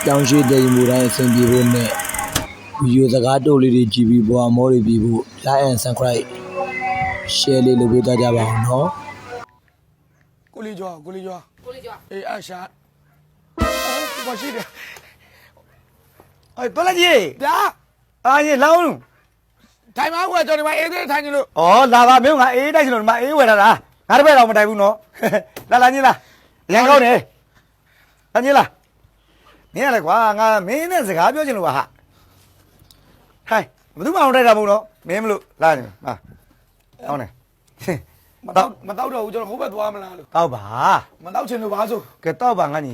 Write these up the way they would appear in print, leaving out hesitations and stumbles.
ပြောင်းရွှေ့တဲ့မှုတိုင်းအဆင်ပြေဖို့နဲ့ဗီဒီယိုစကားတိုလေးတွေကြည့်ပြီးဘွားမောတွေပြီးဖို့ like and subscribe share လေးလုပ်ပေးကြပါအောင်နော်ကိုလေးကြွားအေးအရှာဘာရှိတယ်哎，多来几？ဗျာ你老龙。ထိုင်မှာကွာကျွန်တော်ဒီမှာအေးသေးထိုင်နေလို့哦，那把没有俺 A 带去了，妈 A 回来了，俺这边老没带不喏。来你了，两个呢？来你了，你来挂，俺明年是干表情了吧？嗨，不都把我带上不喏？没么路，来你啊，好呢。မတော့တော့ဘူးကျွန်တော်ဟိုဘက်သွားမလားလို့တောက်ပါမတော့ချင်လို့ပါဆိုကဲတောက်ပါငါညီ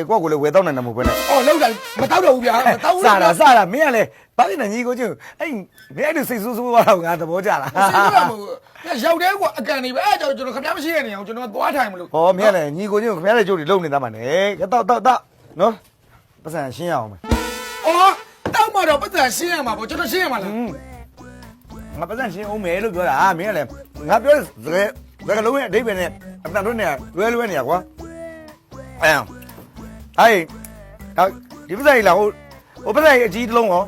ကိုကိုလည်းဝယ်တော့နိုင်တယ်မဟုတ်ဘဲနဲ့အော်လောက်တယ်မတော့တော့ဘူးဗျာမတော့ဘူးစားတာမင်းကလည်းဘာဖြစ်နေညီကိုချင်းအဲ့မင်းအဲ့လိုစိတ်ဆိုးဆိုးသွားတော့ငါသဘောကျလားစိတ်ဆိုးတာမဟုတ်ဘူးရောက်တယ်ကွာအကန်နေပဲအဲ့ကြောင့်ကျွန်တော်ခမမရှိရနေအောင်ကျွန်တော်သွားထိုင်မလို့ဟောမင်းကလည်းညီကိုချင်းခင်ဗျားလည်းကြိုးတွေလုံနေတာမှနဲ့ကဲတောက်နော်ပတ်စံရှင်းရအောင်မယ်အော်တောက်မှတော့ပတ်စံရှင်းရမှာပေါ့ကျွန်တော်ရှင်းရမှာလားငါပတ်စံရှင်းအောင်မယ်လို့ပြောတာမင်းကလည်းငါပြောစကားလုံးရဲ့အဓိပ္ပာယ်နဲ့အတန်တို့နဲ့လွဲနေရကွာဒီပတ်စံကြီးလားဟိုပတ်စံကြီးအကြီးတစ်လုံးရော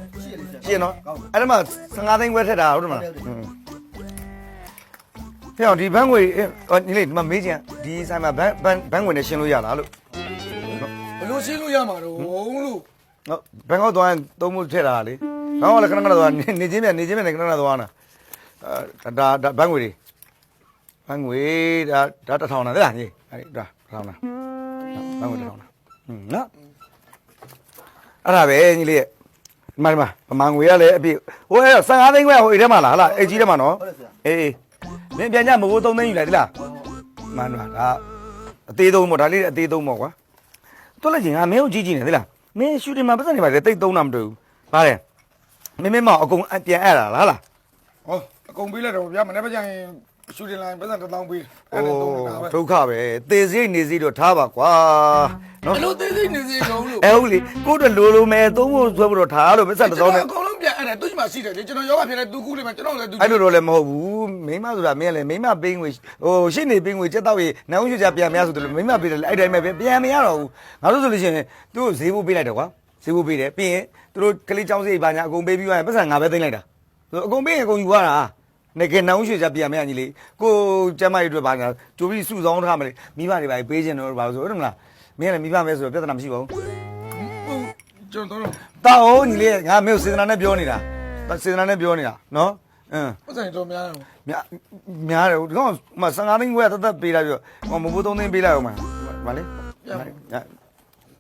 ရှင်းနော်အဲ့ဒါမှ15သိန်းခွဲထက်တာဟုတ်တယ်မလားဟဲ့အောင်ဒီဘန်းငွေညီလေးဒီမှာမေးချင်ဒီဆိုင်မှာဘန်းငွေနဲ့ရှင်းလို့ရလားလို့ဘယ်လိုရှင်းလို့ရမှာတော့လို့ဟုတ်ဘန်ကောက်သွားရင်သုံးဖို့ထည့်တာလေကောင်းကလည်းခဏသွားနေချင်းနဲ့ခဏသွားနာဒါဘန်းငွေတွေဘန်းငွေဒါ1000လားတဲ့လားညီအဲ့ဒါ1000လားဘန်းငွေ1000လားနော်အဲ့ဒါပဲညီလေးဒီမှာဗမာငွေကလည်းအပြည့်ဟို15သိန်းခွဲဟိုအိတ်ထဲမှာလားဟလားအိတ်ကြီးထဲမှာနော်အေးမင်းပြန်ကြမဟုတ်3သိန်းယူလိုက်သလားမှန်ပါဒါအသေးသုံးပေါ့ဒါလေးအသေးသုံးပေါ့ကွာတွက်လိုက်ရင်ငါမင်းကိုကြည့်နေသလားမင်းရှူတင်မှာပတ်စံနေပါလေတိတ်သုံးတာမတွေ့ဘူးဗါတယ်မင်းမအကုန်ပြန်အဲ့တာလားဟောအကုန်ပေးလိုက်တော့ဗျာမနေ့ကကျရင်ရှူတင်လိုင်းပတ်စံ1000ပေးအဲ့ဒါသုံးနေတာပဲဒုက္ခပဲသေစိတ်နေစိတ်တော့ထားပါကွာနော်ဘလို့သေစိတ်နေစိတ်ကောင်းလို့ဟုတ်လေကိုတို့လိုမယ်သုံးဖို့ဆွဲဖို့တော့ထားလို့ပတ်စံ1000နဲ့အကုန်လုံးပြန်အဲ့ဒါသူ့မှာရှိတယ်လေကျွန်တော်ယောဂဖြစ်နေသူကူးလိမ့်မယ်ကျွန်တော်လည်းသူအဲ့လိုတော့လည်းမဟုတ်ဘူးမိမဆိုတာမင်းလည်းမိမပေးငွေရှင်းနေပေးငွေစက်တော့ရေနောင်ရွှေချပြန်မရဆိုတယ်လို့မိမပေးတယ်အဲ့တိုင်းပဲပြန်မရတော့ဘူးငါတို့ဆိုလို့ရှိရင်သူ့ကိုဈေးဖို့ပေးလိုက်တယ်ကွာဈေးဖို့ပေးတယ်ပြီးရင်သူတို့ကလေးចောင်းစိတ်ပါညာအကုန်ပေးပြီးသွားရင်ပတ်စံငါပဲသိမ်းလိုက်တာအကုန်ပေးရင်အကုန်ယူရတာနေကနောင်ရွှေချပြန်မရညီလေးကိုကျမကြီးတို့ပါညာကြိုးပြီးစုဆောင်းထားမလို့မိဘတွေပါပေးခြင်းတော့ပါဆိုဟုတ်မလားမင်းလည်းမိဘမဲဆိုတော့ပြဿနာမရှိပါဘူးကျွန်တော်တောင်းညီလေးငါမျိုးစေတနာနဲ့ပြောနေတာစေတနာနဲ့ပြောနေတာနော်ပတ်စံတော့များတယ်များတယ်ဒီကောင်မ15သိန်းခွဲသက်ပေးလိုက်ပြီးတော့မဘိုး3သိန်းပေးလိုက်အောင်မလေ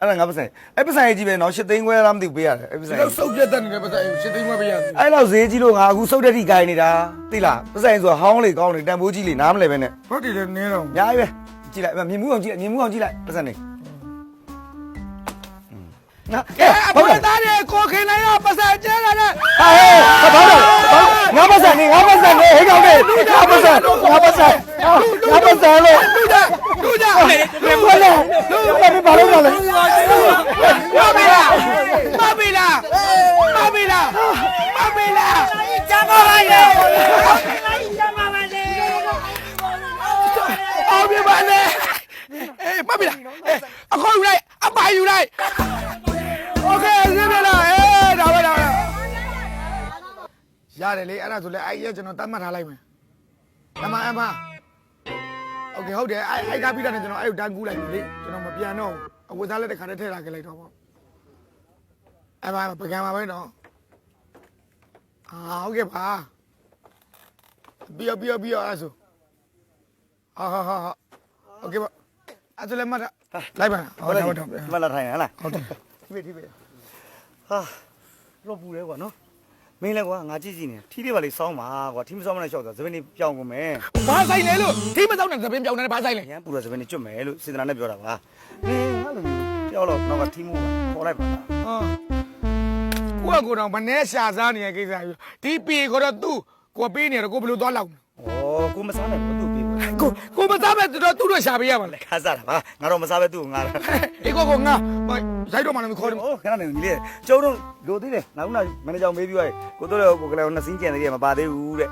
အဲ့ဒါငါပတ်စံအဲ့ပတ်စံကြီးပဲနော်8သိန်းခွဲလားမသိဘူးပေးရတယ်အဲ့ပတ်စံတော့စုပ်ပြတ်တဲ့နေတဲ့ပတ်စံ8သိန်းခွဲပေးရတယ်အဲ့လောက်ဈေးကြီးလို့ငါအခုစုပ်တဲ့ထိကိုင်းနေတာသိလားပတ်စံဆိုဟောင်းလေကောင်းလေတန်ဖိုးကြီးလေနားမလဲပဲနဲ့ဟုတ်တယ်လေနင်းတော့အများကြီးပဲကြည့်လိုက်မြင်မှုအောင်ကြည့်လိုက်ပတ်စံနေဘယ်သားတွေကိုခင်လိုက်တော့ပတ်စံကျဲတယ်ဟဲ့ငါပတ်စံနေဟဲ့ကောင်နေငါပတ်စံလို့လူကြဘယ်ဘာလို့လဲမပီလာကျမ်းပါပါလေအောင်ပြပါလေမပီလာအခုယူလိုက်အပါယူလိုက်โอเคရပြီလားဒါပဲရတယ်လေအဲ့ဒါဆိုလဲအဲ့ရကျွန်တော်တတ်မှတ်ထားလိုက်မယ်အမโอเคဟုတ်တယ်အဲ့ကပြီးတာနဲ့ကျွန်တော်အဲ့ကိုတန်းကူးလိုက်ပြီလေကျွန်တော်မပြန်တော့အဝတ်သားလက်တစ်ခါတည်းထည့်လာခဲ့လိုက်တော့ပေါ့အဲ့မှာပကံပါပဲနော်ဟုတ်ကဲ့ပါပြီးအဲ့ဆိုဟာโอเคပါအဲ့ဆိုလည်းမတ်လိုက်ပါဟုတ်တယ်မလာထိုင်ဟလားဟုတ်တယ်ဒီပဲဟာတော့ပူတယ်ကွာနော်မင်းလည်းကွာငါကြည့်နေထီးလေးပါလေစောင်းပါကွာထီးမစောင်းမနဲ့ရှောက်တာသပင်းလေးပြောင်းကုန်မယ်ဘာဆိုင်လဲလို့ထီးမစောင်းတဲ့သပင်းပြောင်းနေဘာဆိုင်လဲရန်ပူတဲ့သပင်းလေးကျွတ်မယ်လို့စေတနာနဲ့ပြောတာပါဟင်းဟာလို့ပြောတော့နောက်ကထီးမှုပါခေါ်လိုက်ပါကိုတော့မနေရှာစားနေရကိစ္စဒီပေကတော့သူ့ကိုပေးနေတော့ကိုဘယ်လိုသွားလောက်ဩကိုမစားနဲ့သူ့ပေးကိုမစားပဲတော့သူ့တို့ရှာပေးရမှာလေခါစားတာပါငါတော့မစားပဲသူ့ကိုငါတာအေးကိုငါရိုက်တော့မှလည်းခေါ်တယ်ဩခဏနေညီလေးကျုံတော့လိုသေးတယ်နောက်ကမန်နေဂျာမေးပြီးသွားကိုတို့လည်းကိုကလေးနှစ်စင်းကျန်သေးတယ်မပါသေးဘူးတဲ့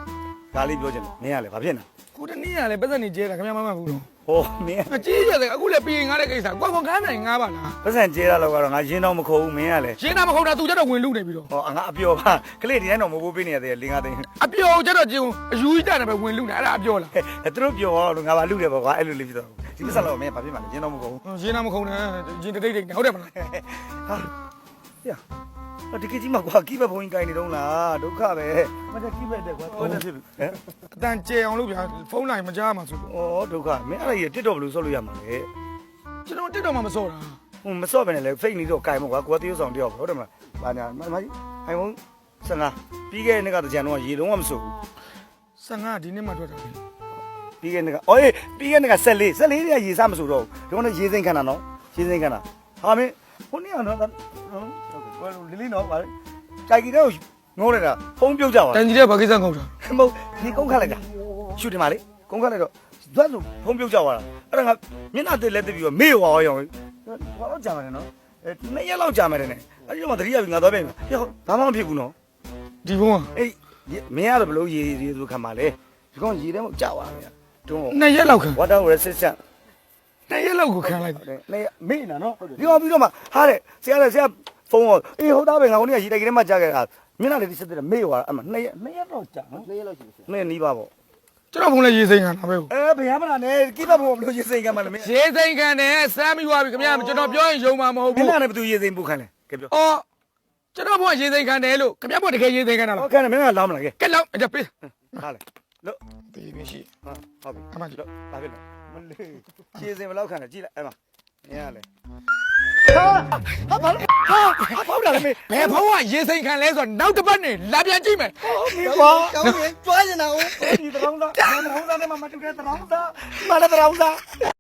ဒါလေးပြောချင်တယ်မင်းကလည်းဘာဖြစ်နေကိုတနည်းကလည်းပတ်သက်နေကျဲတာခင်ဗျာမမှတ်ဘူးတော့ ဟောမင်း အကြီးရတယ်အခုလည်းပြီးရင်ငါတဲ့ကိစ္စကွာကွာကန်းနိုင်ငါပါလား ပတ်စံကျဲတာတော့ကတော့ငါရင်းတော့မခုံဘူးမင်းကလည်း ရှင်းတာမဟုတ်တာသူကျတော့ဝင်လူနေပြီတော့ ဟောငါအပြောပါကလေးဒီတိုင်းတော့မဘိုးပေးနေရတယ်၄၅သိန်း အပြောကျတော့ကျုံအယူကြီးတယ်ပဲဝင်လူနေအဲ့ဒါအပြောလား သူတို့ပြောတော့ငါပါလူတယ်ပေါ့ကွာအဲ့လိုလေးဖြစ်တော့ဒီပတ်စံတော့မင်းဘာဖြစ်မှလဲရင်းတော့မခုံဘူး ရှင်းတာမခုံနဲ့ရင်တိတ်တိတ်ဟုတ်တယ်မလား ဟာရဒီကကြီးမှာကွာကိဘဘုံကြီးကိုင်းနေတော့လားဒုက္ခပဲမတကိဘတဲ့ကွာတော်တယ်ဖြစ်ပြီဟမ် အတန်ကျဲအောင်လို့ဗျာဖုန်းလိုက်မကြားမှာဆိုတော့ ဩဒုက္ခမင်းအဲ့ဒါကြီးတစ်တော့ဘယ်လိုဆော့လို့ရမှာလဲ ကျွန်တော်တက်တော့မှမစော့တာ ဟိုမဆော့ပဲနဲ့လေဖိတ်နေတော့ကိုင်မို့ကွာကိုကတရုပ်ဆောင်တယောက်ဟုတ်တယ်မလားဘာညာမကြီးအိုင်ဖုန်း15ပြီးခဲ့တဲ့နေ့ကတကြံတော့ရေလုံးဝမစိုးဘူး 15ဒီနေ့မှထွက်တာ ပြီးခဲ့တဲ့နေ့ကအော်အေးပြီးခဲ့တဲ့နေ့က14တွေကရေစားမစိုးတော့ဘူးဒီကောင်ကရေစိမ့်ခဏနော်ရေစိမ့်ခဏဟာမင်းဟိုနေ့ကတော့ဟုတ်ကဲ့လီလီနော်ဗါကြိုက်ကြီးတော့ငိုးနေတာဖုံးပြုတ်ကြပါ တန်ကြီးတဲ့ဘာကိစ္စငုံတာ မဟုတ်ဒီကုန်းခတ်လိုက်တာရှူတင်ပါလေကုန်းခတ်လိုက်တော့ဇွတ်ဆိုဖုံးပြုတ်ကြသွားတာအဲ့ဒါငါမျက်နှာတက်လက်တက်ပြီးတော့မေ့သွားရောဘာလို့ကြာမှာလဲနော်2ရက်လောက်ကြာမယ်တဲ့အဲ့ဒီတော့တတိယပြီးငါသွားပြန်ပြီဘာမှမဖြစ်ဘူးနော် ဒီဘုံက အေးမင်းကတော့ဘလို့ရေဆိုခံပါလေဒီကောင်ရေထဲမှာကြာပါဗျာတွန်း 2ရက်လောက်ခံ water resistant 2ရက်လောက်ကိုခံလိုက် နေမေ့နာနော်ဒီကောင်ပြီးတော့မှဟာတဲ့ဆရာဖုန်းအေးဟုတ်သားပဲငါဟိုနေ့ကရေတိုက်ထဲမှာကြာခဲ့တာမျက်နှာလေးတစ်စက်တည်းမေ့သွားတာအဲ့မှာ2ရက်တော့ကြာနော်2ရက်လောက်ရှိပြီ2ရက်နီးပါပေါ့ ကျွန်တော်ဖုန်းလည်းရေးစိမ့်ခံတာပဲ ဘယ်ရမလားနဲ့ကိဘဘုံဘလို့ရေစိမ့်ခံမှလည်းမင်း ရေးစိမ့်ခံတယ်စမ်းပြီးသွားပြီခင်ဗျာကျွန်တော်ပြောရင်ယုံမှာမဟုတ် မ ဘူး င်းလည်းဘသူရေစိမ့်ဖို့ခံလဲကဲပြော အော်ကျွန်တော်ဘုံရေးစိမ့်ခံတယ်လို့ခင်ဗျာဘုံတကယ်ရေးစိမ့်ခံတာလား ဟုတ်ကဲ့မင်းကလောင်းမလားကဲ ကဲလောက်အကြပေး ဟာလေလို့ ဒီပြရှိ ဟာဟုတ်ပြီ အမှန်ကြီး လို့ဘာဖြစ်လဲမလေးရေစိမ့်ဘယ်လောက်ခံလဲကြည့်လိုက်အဲ့မှာမင်းကလေဟာဘာလို့ဟာဖောက်တာလေမင်း ဘယ်ဘုံကရေးစိမ့်ခံလဲဆိုတော့နောက်တစ်ပတ်နေလာပြန်ကြည့်မယ် ဒီကွာ ကောင်းရင်ကြွားနေတာဟုတ် ဒီတရောင်းသားနဲ့မတူတဲ့တရောင်းသားမလည်းတရောင်းသား